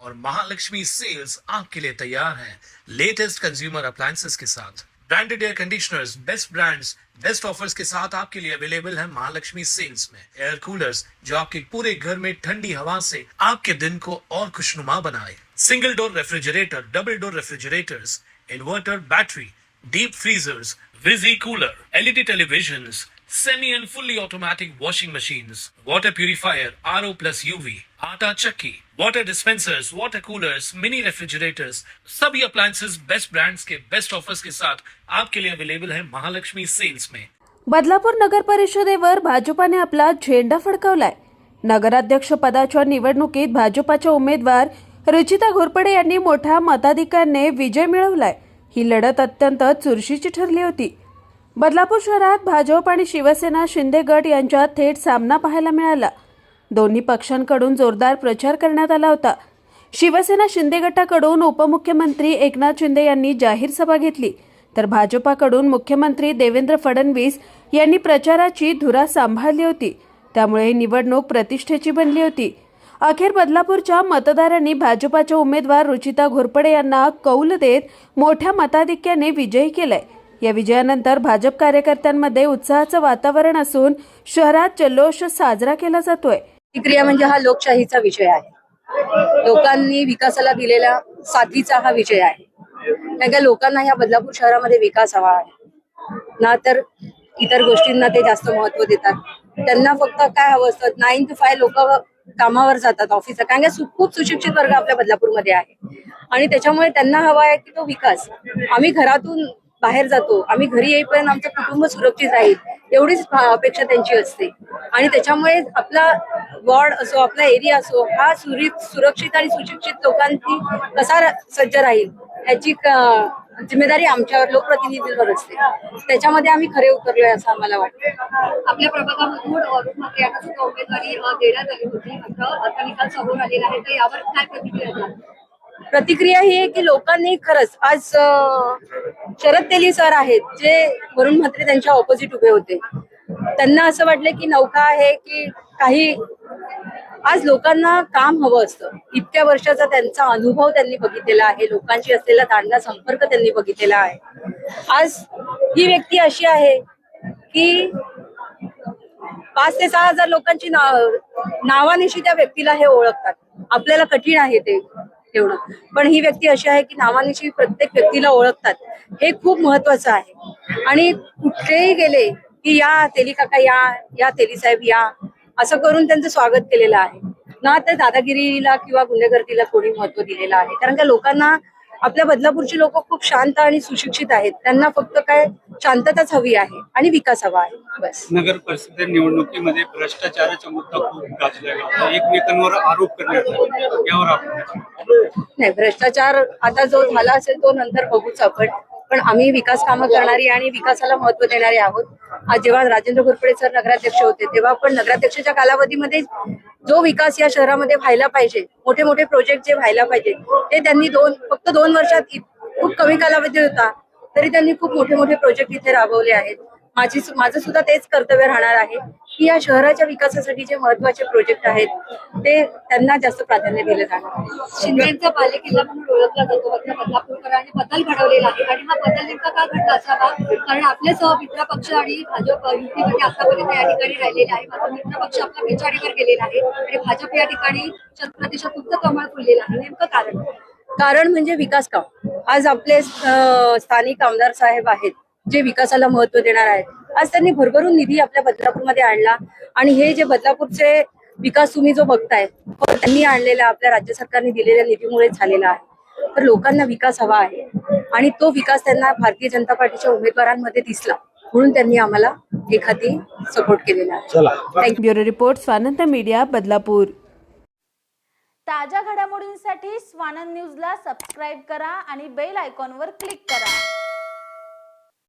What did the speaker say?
और महालक्ष्मी सेल्स आपके लिए तैयार है लेटेस्ट कंज्यूमर अप्लायंसेस के साथ। Branded air conditioners, best brands, best offers के साथ आपके लिए अवेलेबल है महालक्ष्मी सेल्स में। एयर कूलर्स जो आपके पूरे घर में ठंडी हवा से आपके दिन को और खुशनुमा बनाए। Single door refrigerator, double door refrigerators, inverter battery, deep freezers, visi cooler, LED televisions, semi and fully automatic washing machines, water purifier, RO plus UV, आटा चक्की, water dispensers, water coolers, mini refrigerators, सभी appliances best brands के best offers के साथ आपके लिए available है Mahalakshmi sales में। बदलापूर नगर परिषदेवर भाजपाने आपला झेंडा फडकावलाय। नगराध्यक्ष पदाच्या निवडणुकीत भाजपाच्या उमेदवार रुचिता घोरपडे यांनी मोठ्या मताधिक्याने विजय मिळवलाय। ही लढत अत्यंत चुरशीची ठरली होती। बदलापूर शहरात भाजप आणि शिवसेना शिंदे गट यांच्यात थेट सामना पाहायला मिळाला। दोन्ही पक्षांकडून जोरदार प्रचार करण्यात आला होता। शिवसेना शिंदे गटाकडून उपमुख्यमंत्री एकनाथ शिंदे यांनी जाहीर सभा घेतली, तर भाजपाकडून मुख्यमंत्री देवेंद्र फडणवीस यांनी प्रचाराची धुरा सांभाळली होती। त्यामुळे ही निवडणूक प्रतिष्ठेची बनली होती। अखेर बदलापूरच्या मतदारांनी भाजपाच्या उमेदवार रुचिता घोरपडे यांना कौल देत मोठ्या मताधिक्याने विजयी केलाय। या विजयानंतर भाजप कार्यकर्त्यांमध्ये उत्साहाचं वातावरण असून शहरात जल्लोष साजरा केला जातोय। प्रतिक्रिया म्हणजे हा लोकशाहीचा विषय आहे। लोकांनी विकासाला दिलेला साथीचा हा विषय आहे। कारण का लोकांना या बदलापूर शहरामध्ये विकास हवा आहे ना, तर इतर गोष्टींना ते जास्त महत्त्व देतात। त्यांना फक्त काय हवं असतं, 9 to 5 लोक कामावर जातात ऑफिसला, कारण का खूप सुशिक्षित वर्ग आपल्या बदलापूरमध्ये आहे आणि त्याच्यामुळे त्यांना हवा आहे की तो विकास। आम्ही घरातून बाहेर जातो, आम्ही घरी येईपर्यंत आमचं कुटुंब सुरक्षित राहील एवढीच अपेक्षा त्यांची असते आणि त्याच्यामुळे आपला वॉर्ड असो, आपला एरिया असो, हा सुरक्षित आणि सुशिक्षित लोकांची कसा सज्ज राहील याची जिम्मेदारी आमच्यावर लोकप्रतिनिधींवर असते। त्याच्यामध्ये आम्ही खरे उतरलोय असं आम्हाला वाटतं। आपल्या प्रभागामधून अरुण म्हात्रे यांना सुद्धा उमेदवारी देण्यात आली होती, मात्र आता निकाल समोर आलेला आहे, तर यावर काय प्रतिक्रिया द्याल? प्रतिक्रिया ही आहे की लोकांनी खरंच आज शरद तेली सर आहेत जे अरुण म्हात्रे त्यांच्या ऑपोजिट उभे होते, त्यांना असं वाटलं की नौका आहे की काही। आज लोकांना काम हवं असतं। इतक्या वर्षाचा त्यांचा अनुभव त्यांनी बघितलेला आहे, लोकांशी असलेला दांडगा संपर्क त्यांनी बघितलेला आहे। आज ही व्यक्ती अशी आहे की 5 ते 6 हजार लोकांची नावानिशी त्या व्यक्तीला हे ओळखतात। आपल्याला कठीण आहे ते एवढं, पण ही व्यक्ती अशी आहे की नावानिशी प्रत्येक व्यक्तीला ओळखतात। हे खूप महत्वाचं आहे आणि कुठेही गेले की या तेली काका, या तेली साहेब या, असं करून त्यांचं स्वागत केलेलं आहे ना। तर दादागिरीला किंवा गुंडगर्दीला कोणी महत्व दिलेलं आहे, कारण का लोकांना आपल्या बदलापूरची लोक खूप शांत आणि सुशिक्षित आहेत। त्यांना फक्त काय शांतताच हवी आहे आणि विकास हवा आहे, बस। नगर परिषद निवडणुकीमध्ये भ्रष्टाचाराचा मुद्दा खूप गाजलेला, एकमेकांवर आरोप करण्यात आले, यावर आपण नाही, भ्रष्टाचार आता जो झाला असेल तो नंतर बघूच आपण, पण आम्ही विकास कामं करणारी आणि विकासाला महत्व देणारे आहोत। आज जेव्हा राजेंद्र घोरपडे सर नगराध्यक्ष होते तेव्हा पण नगराध्यक्षाच्या कालावधीमध्ये जो विकास या शहरामध्ये व्हायला पाहिजे, मोठे मोठे प्रोजेक्ट जे व्हायला पाहिजे ते त्यांनी फक्त 2 वर्षात, खूप कमी कालावधी होता तरी त्यांनी खूप मोठे मोठे प्रोजेक्ट इथे राबवले आहेत। माझं सुद्धा तेच कर्तव्य राहणार आहे की या शहराच्या विकासासाठी जे महत्वाचे प्रोजेक्ट आहेत ते त्यांना जास्त प्राधान्य दिलं जाणार। शिंदेचा बालेकिल्ला म्हणून ओळखला जातो मात्र बदलापूरकरांनी बदल घडवलेला आहे आणि हा बदल नेमका का घडला असावा? कारण आपले मित्र पक्ष आणि भाजप युतीमध्ये आतापर्यंत या ठिकाणी राहिलेले आहे, मात्र मित्र पक्ष आपल्या पिछाडीवर गेलेला आहे आणि भाजप या ठिकाणी 100% तुमचं कमळ फुललेलं आहे। नेमकं कारण म्हणजे विकास काम। आज आपले स्थानिक आमदार साहेब आहेत जे विकासाला महत्व देणार आहेत। आज त्यांनी भरभरून निधी आपल्या बदलापूरमध्ये आणला आणि हे जे बदलापूरचे विकास तुम्ही जो बघताय त्यांनी आणलेला, आपल्या राज्य सरकारने दिलेल्या निधीमुळे झालेला आहे। तर लोकांना विकास हवा आहे आणि तो विकास त्यांना भारतीय जनता पार्टीच्या उमेदवारांमध्ये दिसला, म्हणून त्यांनी आम्हाला एखादी सपोर्ट केलेला आहे। Bureau report, Swanand media, Badlapur. ताज्या घडामोडींसाठी स्वानंद न्यूजला सबस्क्राईब करा आणि बेल आयकॉनवर क्लिक करा।